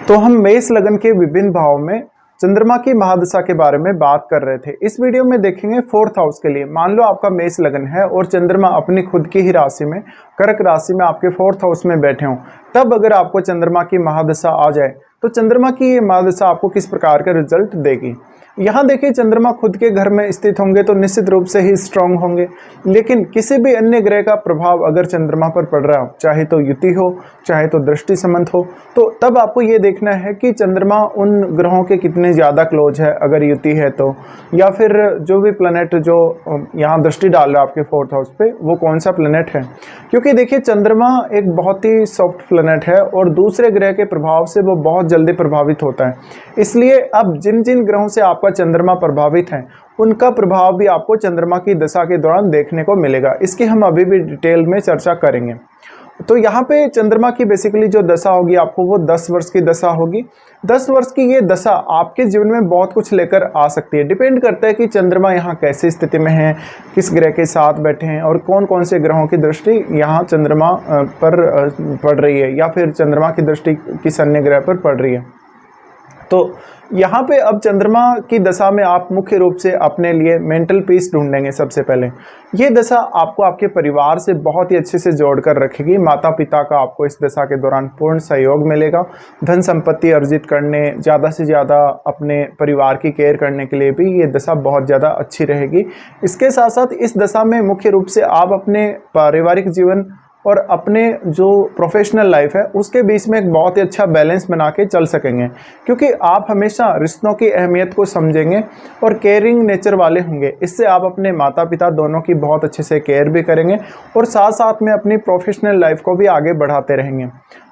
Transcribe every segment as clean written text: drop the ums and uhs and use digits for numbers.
तो हम मेष लगन के विभिन्न भावों में चंद्रमा की महादशा के बारे में बात कर रहे थे। इस वीडियो में देखेंगे फोर्थ हाउस के लिए। मान लो आपका मेष लगन है और चंद्रमा अपनी खुद की ही राशि में कर्क राशि में आपके फोर्थ हाउस में बैठे हों, तब अगर आपको चंद्रमा की महादशा आ जाए तो चंद्रमा की ये महादशा आपको किस प्रकार का रिजल्ट देगी। यहाँ देखिए, चंद्रमा खुद के घर में स्थित होंगे तो निश्चित रूप से ही स्ट्रांग होंगे, लेकिन किसी भी अन्य ग्रह का प्रभाव अगर चंद्रमा पर पड़ रहा हो, चाहे तो युति हो चाहे तो दृष्टि संबंध हो, तो तब आपको ये देखना है कि चंद्रमा उन ग्रहों के कितने ज़्यादा क्लोज है अगर युति है तो, या फिर जो भी प्लैनेट जो यहाँ दृष्टि डाल रहा है आपके फोर्थ हाउस पे वो कौन सा प्लैनेट है। क्योंकि देखिए, चंद्रमा एक बहुत ही सॉफ्ट प्लैनेट है और दूसरे ग्रह के प्रभाव से वो बहुत जल्दी प्रभावित होता है। इसलिए अब जिन जिन ग्रहों से आपका चंद्रमा प्रभावित है उनका प्रभाव भी आपको चंद्रमा की दशा के दौरान देखने को मिलेगा। इसकी हम अभी भी डिटेल में चर्चा करेंगे। तो यहाँ पे चंद्रमा की बेसिकली जो दशा होगी आपको वो 10 वर्ष की दशा होगी। 10 वर्ष की ये दशा आपके जीवन में बहुत कुछ लेकर आ सकती है। डिपेंड करता है कि चंद्रमा यहाँ कैसी स्थिति में है, किस ग्रह के साथ बैठे हैं और कौन कौन से ग्रहों की दृष्टि यहाँ चंद्रमा पर पड़ रही है या फिर चंद्रमा की दृष्टि किस अन्य ग्रह पर पड़ रही है। तो यहाँ पे अब चंद्रमा की दशा में आप मुख्य रूप से अपने लिए मेंटल पीस ढूंढेंगे। सबसे पहले ये दशा आपको आपके परिवार से बहुत ही अच्छे से जोड़कर रखेगी। माता पिता का आपको इस दशा के दौरान पूर्ण सहयोग मिलेगा। धन संपत्ति अर्जित करने, ज़्यादा से ज़्यादा अपने परिवार की केयर करने के लिए भी ये दशा बहुत ज़्यादा अच्छी रहेगी। इसके साथ साथ इस दशा में मुख्य रूप से आप अपने पारिवारिक जीवन और अपने जो प्रोफेशनल लाइफ है उसके बीच में एक बहुत ही अच्छा बैलेंस बना के चल सकेंगे, क्योंकि आप हमेशा रिश्तों की अहमियत को समझेंगे और केयरिंग नेचर वाले होंगे। इससे आप अपने माता पिता दोनों की बहुत अच्छे से केयर भी करेंगे और साथ साथ में अपनी प्रोफेशनल लाइफ को भी आगे बढ़ाते रहेंगे।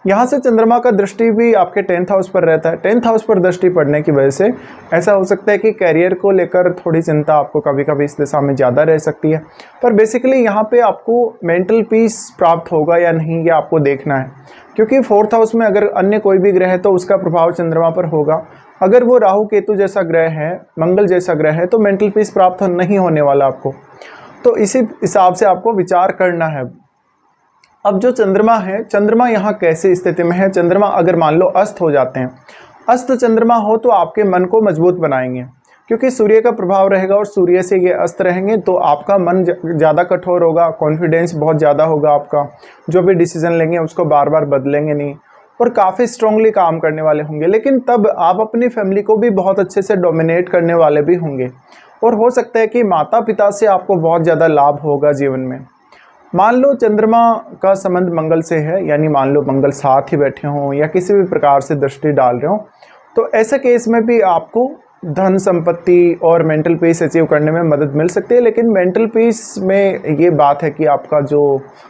यहाँ से चंद्रमा का दृष्टि भी आपके 10th हाउस पर रहता है। 10th हाउस पर दृष्टि पड़ने की वजह से ऐसा हो सकता है कि कैरियर को लेकर थोड़ी चिंता आपको कभी कभी इस दिशा में ज़्यादा रह सकती है, पर बेसिकली यहाँ पे आपको मेंटल पीस प्राप्त होगा या नहीं ये आपको देखना है। क्योंकि 4th हाउस में अगर अन्य कोई भी ग्रह है तो उसका प्रभाव चंद्रमा पर होगा। अगर वो राहु केतु जैसा ग्रह है, मंगल जैसा ग्रह है, तो मेंटल पीस प्राप्त नहीं होने वाला आपको। तो इसी हिसाब से आपको विचार करना है। अब जो चंद्रमा है, चंद्रमा यहाँ कैसी स्थिति में है। चंद्रमा अगर मान लो अस्त हो जाते हैं, अस्त चंद्रमा हो तो आपके मन को मजबूत बनाएंगे, क्योंकि सूर्य का प्रभाव रहेगा और सूर्य से ये अस्त रहेंगे तो आपका मन ज़्यादा कठोर होगा, कॉन्फिडेंस बहुत ज़्यादा होगा आपका, जो भी डिसीजन लेंगे उसको बार बार बदलेंगे नहीं और काफ़ी स्ट्रांगली काम करने वाले होंगे। लेकिन तब आप अपनी फैमिली को भी बहुत अच्छे से डोमिनेट करने वाले भी होंगे और हो सकता है कि माता पिता से आपको बहुत ज़्यादा लाभ होगा जीवन में। मान लो चंद्रमा का संबंध मंगल से है, यानी मान लो मंगल साथ ही बैठे हों या किसी भी प्रकार से दृष्टि डाल रहे हो, तो ऐसे केस में भी आपको धन संपत्ति और मेंटल पीस अचीव करने में मदद मिल सकती है। लेकिन मेंटल पीस में ये बात है कि आपका जो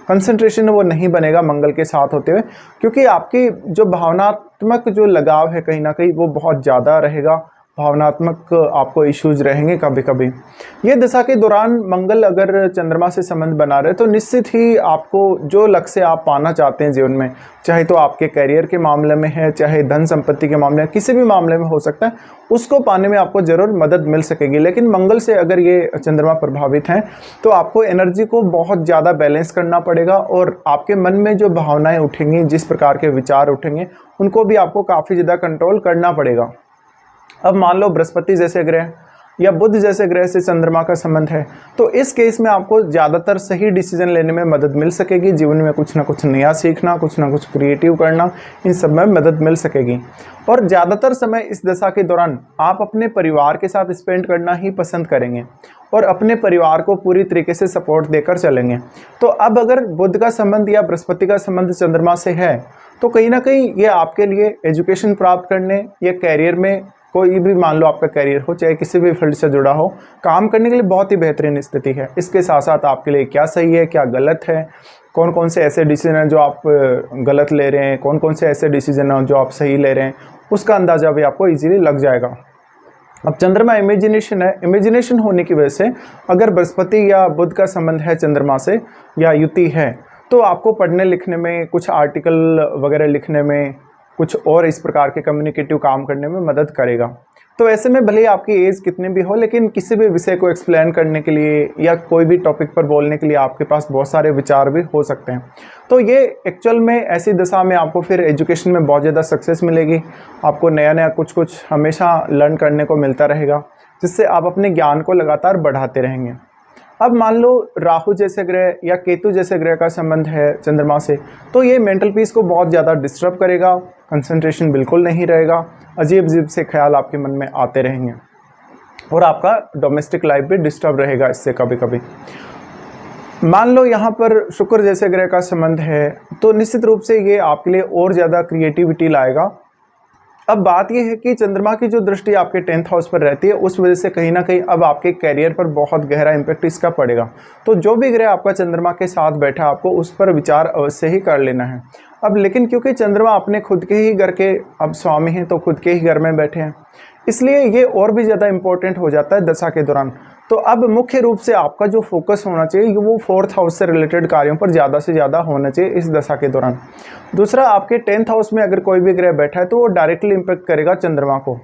कंसंट्रेशन है वो नहीं बनेगा मंगल के साथ होते हुए, क्योंकि आपकी जो भावनात्मक जो लगाव है कहीं ना कहीं वो बहुत ज़्यादा रहेगा। भावनात्मक आपको इश्यूज रहेंगे कभी कभी। ये दशा के दौरान मंगल अगर चंद्रमा से संबंध बना रहे तो निश्चित ही आपको जो लक्ष्य आप पाना चाहते हैं जीवन में, चाहे तो आपके करियर के मामले में है, चाहे धन संपत्ति के मामले में, किसी भी मामले में हो सकता है, उसको पाने में आपको ज़रूर मदद मिल सकेगी। लेकिन मंगल से अगर ये चंद्रमा प्रभावित हैं तो आपको एनर्जी को बहुत ज़्यादा बैलेंस करना पड़ेगा और आपके मन में जो भावनाएँ उठेंगी, जिस प्रकार के विचार उठेंगे, उनको भी आपको काफ़ी ज़्यादा कंट्रोल करना पड़ेगा। अब मान लो बृहस्पति जैसे ग्रह या बुध जैसे ग्रह से चंद्रमा का संबंध है, तो इस केस में आपको ज़्यादातर सही डिसीजन लेने में मदद मिल सकेगी। जीवन में कुछ ना कुछ नया सीखना, कुछ ना कुछ क्रिएटिव करना, इन सब में मदद मिल सकेगी। और ज़्यादातर समय इस दशा के दौरान आप अपने परिवार के साथ स्पेंड करना ही पसंद करेंगे और अपने परिवार को पूरी तरीके से सपोर्ट देकर चलेंगे। तो अब अगर बुध का संबंध या बृहस्पति का संबंध चंद्रमा से है तो कहीं ना कहीं ये आपके लिए एजुकेशन प्राप्त करने या कैरियर में, कोई भी मान लो आपका करियर हो, चाहे किसी भी फील्ड से जुड़ा हो, काम करने के लिए बहुत ही बेहतरीन स्थिति है। इसके साथ साथ आपके लिए क्या सही है क्या गलत है, कौन कौन से ऐसे डिसीजन हैं जो आप गलत ले रहे हैं, कौन कौन से ऐसे डिसीजन हैं जो आप सही ले रहे हैं, उसका अंदाज़ा भी आपको इजीली लग जाएगा। अब चंद्रमा इमेजिनेशन है, इमेजिनेशन होने की वजह से अगर बृहस्पति या बुध का संबंध है चंद्रमा से या युति है तो आपको पढ़ने लिखने में, कुछ आर्टिकल वगैरह लिखने में कुछ और इस प्रकार के कम्युनिकेटिव काम करने में मदद करेगा। तो ऐसे में भले ही आपकी एज कितनी भी हो, लेकिन किसी भी विषय को एक्सप्लेन करने के लिए या कोई भी टॉपिक पर बोलने के लिए आपके पास बहुत सारे विचार भी हो सकते हैं। तो ये एक्चुअल में ऐसी दशा में आपको फिर एजुकेशन में बहुत ज़्यादा सक्सेस मिलेगी। आपको नया नया कुछ हमेशा लर्न करने को मिलता रहेगा, जिससे आप अपने ज्ञान को लगातार बढ़ाते रहेंगे। अब मान लो राहु जैसे ग्रह या केतु जैसे ग्रह का संबंध है चंद्रमा से, तो ये मेंटल पीस को बहुत ज़्यादा डिस्टर्ब करेगा, कंसंट्रेशन बिल्कुल नहीं रहेगा, अजीब अजीब से ख्याल आपके मन में आते रहेंगे और आपका डोमेस्टिक लाइफ भी डिस्टर्ब रहेगा इससे कभी कभी। मान लो यहाँ पर शुक्र जैसे ग्रह का संबंध है, तो निश्चित रूप से ये आपके लिए और ज़्यादा क्रिएटिविटी लाएगा। अब बात यह है कि चंद्रमा की जो दृष्टि आपके 10th हाउस पर रहती है, उस वजह से कहीं ना कहीं अब आपके कैरियर पर बहुत गहरा इम्पैक्ट इसका पड़ेगा। तो जो भी ग्रह आपका चंद्रमा के साथ बैठा, आपको उस पर विचार अवश्य ही कर लेना है। अब लेकिन क्योंकि चंद्रमा अपने खुद के ही घर के अब स्वामी हैं, तो खुद के ही घर में बैठे हैं, इसलिए ये और भी ज़्यादा इम्पोर्टेंट हो जाता है दशा के दौरान। तो अब मुख्य रूप से आपका जो फोकस होना चाहिए वो 4th हाउस से रिलेटेड कार्यों पर ज़्यादा से ज़्यादा होना चाहिए इस दशा के दौरान। दूसरा, आपके 10th हाउस में अगर कोई भी ग्रह बैठा है तो वो डायरेक्टली इम्पेक्ट करेगा चंद्रमा को।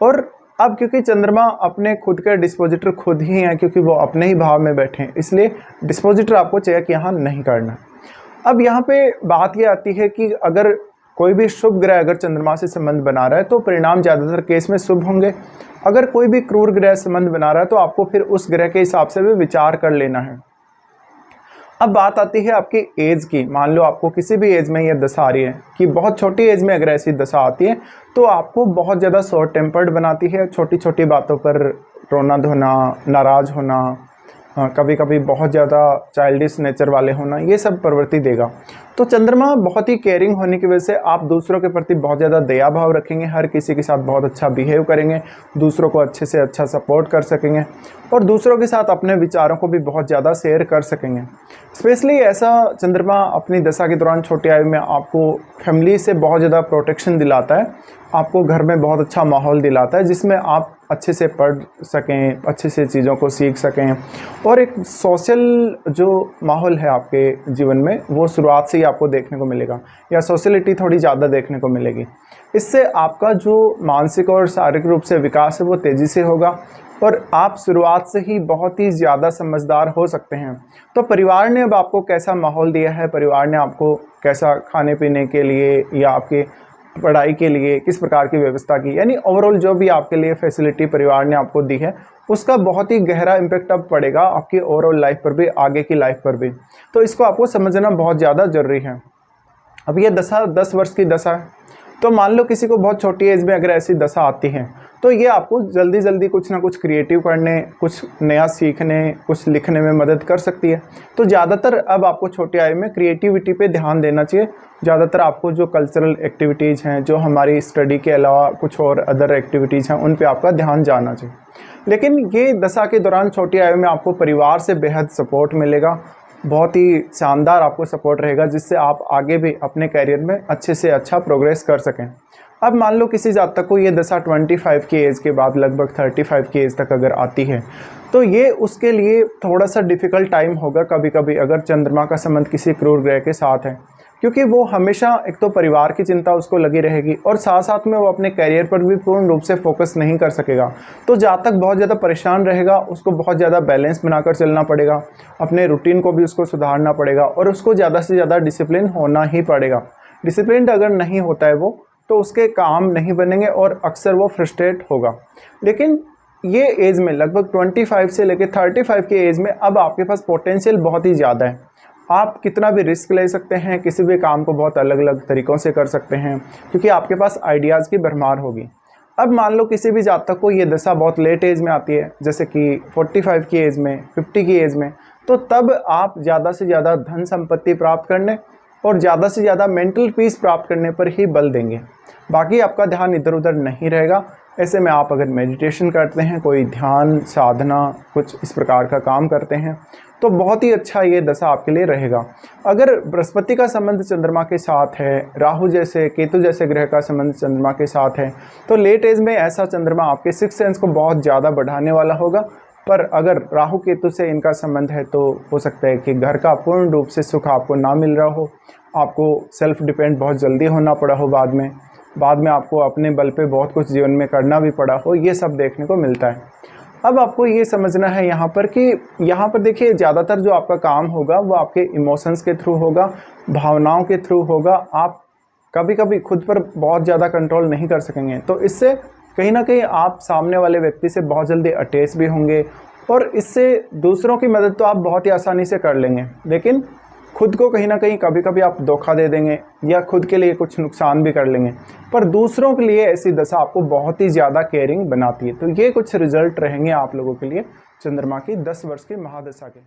और अब क्योंकि चंद्रमा अपने खुद के डिस्पोजिटर खुद ही हैं, क्योंकि वो अपने ही भाव में बैठे हैं, इसलिए डिस्पोजिटर आपको चेक यहाँ नहीं करना। अब यहाँ पे बात ये आती है कि अगर कोई भी शुभ ग्रह अगर चंद्रमा से संबंध बना रहा है तो परिणाम ज़्यादातर केस में शुभ होंगे। अगर कोई भी क्रूर ग्रह संबंध बना रहा है तो आपको फिर उस ग्रह के हिसाब से भी विचार कर लेना है। अब बात आती है आपकी एज की। मान लो आपको किसी भी एज में यह दशा आ रही है कि बहुत छोटी एज में अगर ऐसी दशा आती है तो आपको बहुत ज़्यादा शॉर्ट टेम्पर्ड बनाती है, छोटी छोटी बातों पर रोना धोना, नाराज़ होना, कभी कभी बहुत ज़्यादा चाइल्डिश नेचर वाले होना, ये सब प्रवृत्ति देगा। तो चंद्रमा बहुत ही केयरिंग होने की वजह से आप दूसरों के प्रति बहुत ज़्यादा दया भाव रखेंगे, हर किसी के साथ बहुत अच्छा बिहेव करेंगे, दूसरों को अच्छे से अच्छा सपोर्ट कर सकेंगे और दूसरों के साथ अपने विचारों को भी बहुत ज़्यादा शेयर कर सकेंगे। स्पेशली ऐसा चंद्रमा अपनी दशा के दौरान छोटी आयु में आपको फैमिली से बहुत ज़्यादा प्रोटेक्शन दिलाता है, आपको घर में बहुत अच्छा माहौल दिलाता है जिसमें आप अच्छे से पढ़ सकें, अच्छे से चीज़ों को सीख सकें और एक सोशल जो माहौल है आपके जीवन में वो शुरुआत से ही आपको देखने को मिलेगा या सोशलिटी थोड़ी ज़्यादा देखने को मिलेगी। इससे आपका जो मानसिक और शारीरिक रूप से विकास है वो तेज़ी से होगा और आप शुरुआत से ही बहुत ही ज़्यादा समझदार हो सकते हैं। तो परिवार ने अब आपको कैसा माहौल दिया है, परिवार ने आपको कैसा खाने पीने के लिए या आपके पढ़ाई के लिए किस प्रकार की व्यवस्था की, यानी ओवरऑल जो भी आपके लिए फैसिलिटी परिवार ने आपको दी है उसका बहुत ही गहरा इम्पैक्ट अब पड़ेगा आपकी ओवरऑल लाइफ पर भी, आगे की लाइफ पर भी। तो इसको आपको समझना बहुत ज़्यादा ज़रूरी है। अब ये दशा 10 वर्ष की दशा है, तो मान लो किसी को बहुत छोटी एज में अगर ऐसी दशा आती है तो ये आपको जल्दी जल्दी कुछ ना कुछ क्रिएटिव करने, कुछ नया सीखने, कुछ लिखने में मदद कर सकती है। तो ज़्यादातर अब आपको छोटी आयु में क्रिएटिविटी पे ध्यान देना चाहिए। ज़्यादातर आपको जो कल्चरल एक्टिविटीज़ हैं, जो हमारी स्टडी के अलावा कुछ और अदर एक्टिविटीज़ हैं, उन पे आपका ध्यान जाना चाहिए। लेकिन ये दशा के दौरान छोटी आयु में आपको परिवार से बेहद सपोर्ट मिलेगा, बहुत ही शानदार आपको सपोर्ट रहेगा जिससे आप आगे भी अपने कैरियर में अच्छे से अच्छा प्रोग्रेस कर सकें। अब मान लो किसी जातक को ये दशा 25 की एज के बाद लगभग 35 की एज तक अगर आती है तो ये उसके लिए थोड़ा सा डिफ़िकल्ट टाइम होगा कभी कभी, अगर चंद्रमा का संबंध किसी क्रूर ग्रह के साथ है, क्योंकि वो हमेशा एक तो परिवार की चिंता उसको लगी रहेगी और साथ साथ में वो अपने कैरियर पर भी पूर्ण रूप से फोकस नहीं कर सकेगा। तो जातक बहुत ज़्यादा परेशान रहेगा, उसको बहुत ज़्यादा बैलेंस बनाकर चलना पड़ेगा, अपने रूटीन को भी उसको सुधारना पड़ेगा और उसको ज़्यादा से ज़्यादा डिसिप्लिन होना ही पड़ेगा। डिसिप्लिन अगर नहीं होता है वो तो उसके काम नहीं बनेंगे और अक्सर वो फ्रस्ट्रेट होगा। लेकिन ये एज में लगभग 25 से लेकर 35 की एज में अब आपके पास पोटेंशियल बहुत ही ज़्यादा है। आप कितना भी रिस्क ले सकते हैं, किसी भी काम को बहुत अलग अलग तरीक़ों से कर सकते हैं क्योंकि आपके पास आइडियाज़ की भरमार होगी। अब मान लो किसी भी जातक को ये दशा बहुत लेट एज में आती है, जैसे कि 45 की एज में, 50 की एज में, तो तब आप ज़्यादा से ज़्यादा धन संपत्ति प्राप्त करने और ज़्यादा से ज़्यादा मेंटल पीस प्राप्त करने पर ही बल देंगे, बाकी आपका ध्यान इधर उधर नहीं रहेगा। ऐसे में आप अगर मेडिटेशन करते हैं, कोई ध्यान साधना कुछ इस प्रकार का काम करते हैं तो बहुत ही अच्छा ये दशा आपके लिए रहेगा। अगर बृहस्पति का संबंध चंद्रमा के साथ है, राहु जैसे केतु जैसे ग्रह का संबंध चंद्रमा के साथ है, तो लेट एज में ऐसा चंद्रमा आपके सिक्स सेंस को बहुत ज़्यादा बढ़ाने वाला होगा। पर अगर राहु केतु से इनका संबंध है तो हो सकता है कि घर का पूर्ण रूप से सुख आपको ना मिल रहा हो, आपको सेल्फ डिपेंड बहुत जल्दी होना पड़ा हो, बाद में आपको अपने बल पे बहुत कुछ जीवन में करना भी पड़ा हो, ये सब देखने को मिलता है। अब आपको ये समझना है यहाँ पर कि यहाँ पर देखिए ज़्यादातर जो आपका काम होगा वो आपके इमोशंस के थ्रू होगा, भावनाओं के थ्रू होगा। आप कभी कभी खुद पर बहुत ज़्यादा कंट्रोल नहीं कर सकेंगे, तो इससे कहीं ना कहीं आप सामने वाले व्यक्ति से बहुत जल्दी अटैच भी होंगे और इससे दूसरों की मदद तो आप बहुत ही आसानी से कर लेंगे, लेकिन खुद को कहीं ना कहीं कभी कभी आप धोखा दे देंगे या खुद के लिए कुछ नुकसान भी कर लेंगे। पर दूसरों के लिए ऐसी दशा आपको बहुत ही ज़्यादा केयरिंग बनाती है। तो ये कुछ रिजल्ट रहेंगे आप लोगों के लिए चंद्रमा की 10 वर्ष की महादशा के।